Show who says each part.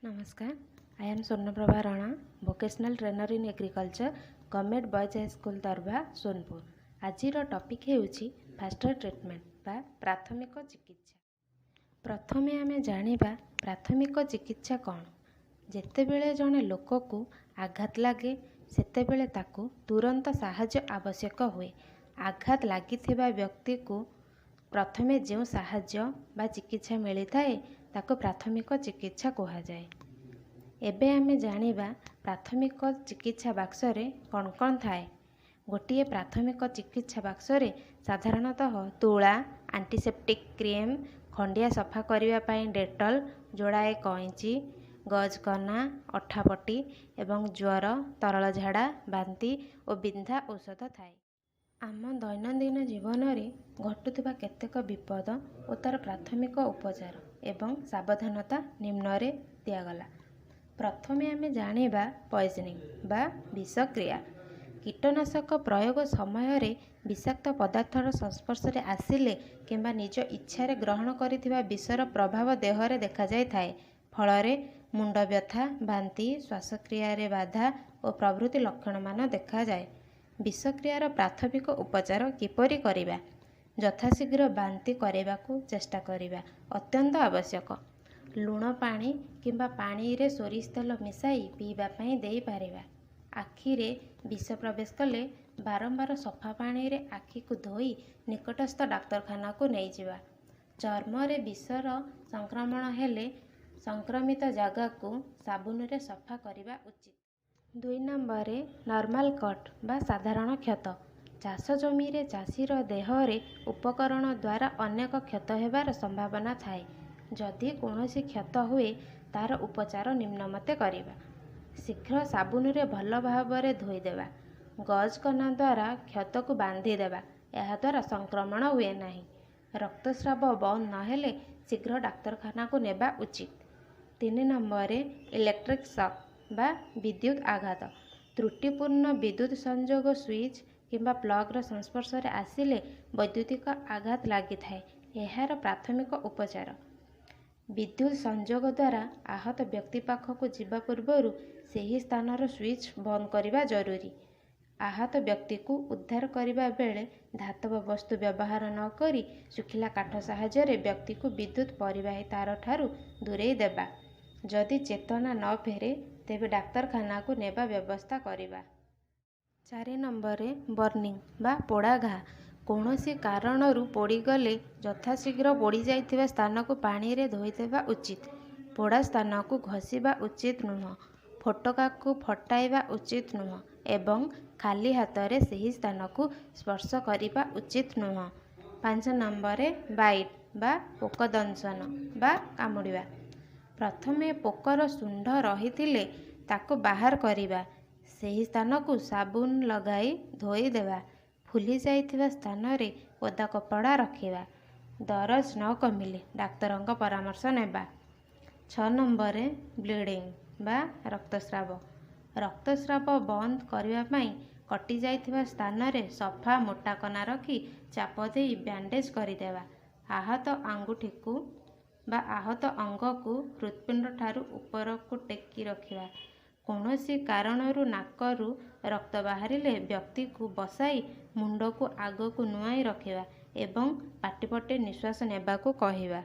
Speaker 1: नमस्कार। I am Swarnaprabha Rana, vocational trainer in agriculture, government boys high school Darbha Sonpur. आज topic हेउची faster treatment बा प्राथमिक चिकित्सा। प्रथमे आमे जानिबा प्राथमिक चिकित्सा कौन। जेतेबेले जणे लोककु आघात लागे सेतेबेले ताकु तुरंत साहाय्य आवश्यक हुए। आघात लागिथिबा व्यक्ति को प्रथमे जो साहाय्य बा चिकित्सा मिली थाए ताको प्राथमिक चिकित्सा कहा जाए। एबे आमे जानिबा प्राथमिक चिकित्सा बाक्सरे कौन कौन थाए। गोटे प्राथमिक चिकित्सा बाक्सरे साधारणतः तुला, एंटीसेप्टिक क्रीम, खंडिया सफा करिवा पई डेटल, जोड़ाए कईची, गजकना, अठापट्टी एवं ज्वर, तरल झाड़ा, बांती और बिंधा औषध थाए। आम दैनंदिन जीवन में घटुवा केतेक विपद और तार प्राथमिक उपचार एवं सावधानता निम्न दिगला। प्रथमे आमे जानिबा पॉइजनिंग बा विषक्रिया। कीटनाशक प्रयोग समय रे विषाक्त पदार्थर संस्पर्श रे आसिले किंबा निज इच्छा ग्रहण करिथिबा विषर प्रभाव देहरे देखा जाय थाए। फलरे मुंड व्यथा, बांती, श्वासक्रिया रे बाधा और प्रभृति लक्षण मान देखा जाए। विषक्रियार प्राथमिक उपचार किपरि करिबा। यथाशीघ्र बांती करेबाकू चेष्टा करिबा अत्यंत आवश्यक। लुण पानी किंबा पानी रे सोरिष तेल मिसाई पीवा पई देई पारिबा। आखि रे विष प्रवेश कले बारंबार सफा पानी रे आखि को धोई निकटस्थ डाक्तरखाना को नहीं जिबा। चर्म रे विषर संक्रमण हेले संक्रमित जगह को साबुन रे सफा करिबा उचित। 2 नंबर नॉर्मल कट बा साधारण क्षत। चाष जमी रे चाषीर देहरे उपकरण द्वारा अनेक क्षत हेबार संभावना थाए। जदि कौनसी क्षत हुए तार उपचार निम्नमते करिबा। शीघ्र साबुन रे भल भावरे धोई देबा। गजकना द्वारा क्षत को बांधी देबा। यह द्वारा संक्रमण हुए नहीं। रक्तस्राव बंद नहेले शीघ्र डाक्तरखाना को नेबा उचित। 3 नंबर इलेक्ट्रिक शॉक बा विद्युत आघात। त्रुटिपूर्ण विद्युत संजोग स्विच किंबा प्लगर संस्पर्श रे आसिले वैद्युतिक आघात लगी थाए। यार प्राथमिक उपचार विद्युत संजोग द्वारा आहत व्यक्ति पाखक जीवा पूर्वर सही स्थानर स्विच बंद करने जरूरी। आहत व्यक्ति को उद्धार करने बेले धातव वस्तु व्यवहार न करी सुखिला काठ साहाय्य व्यक्ति को विद्युत परिवाही तार ठारू दूरेई देबा। जदि चेतना न फेरे तेबे डाक्तरखाना को नेबा व्यवस्था करिबा। 4 नंबर बर्निंग बा पोड़ा घा। कौनसी कारणरू पोड़ीगले यथाशीघ्र पोड़ी जाइथिबा स्थान को पानी रे धोई देबा उचित। पोड़ा स्थान को घसीबा उचित नुह। फोटका को फटाइबा उचित नुह एवं खाली हाथ रे सही स्थान को स्पर्श करिबा उचित नुह। 5 नंबर बाइट बा पोक दंशन बा कामुड़िबा। प्रथमे पोकर सुंढ रही ताको बाहर करिबा। सही स्थान को साबुन लगाई धोई देबा। फुली जाइथिबा स्थान रे ओदा कपड़ा रखिबा। दरज न कमिले डाक्तरंग परामर्श नेबा। 6 नंबर ब्लीडिंग बा रक्तस्राव। रक्तस्राव बंद करने पई कटि जाइथिबा स्थान रे सफा मोटा कना रखी चाप देई बैंडेज करिदेबा। आहत आंगुठी को बा आहत अंग को हृत्पिंड ठारू ऊपर को टेकी रखिबा। कौनसी कारणरू नाकरू रक्त बाहरिले व्यक्ति को बसाई मुंड को आग को नुआई रखिबा एवं पाटिपटे निश्वास नेबा को कहिबा।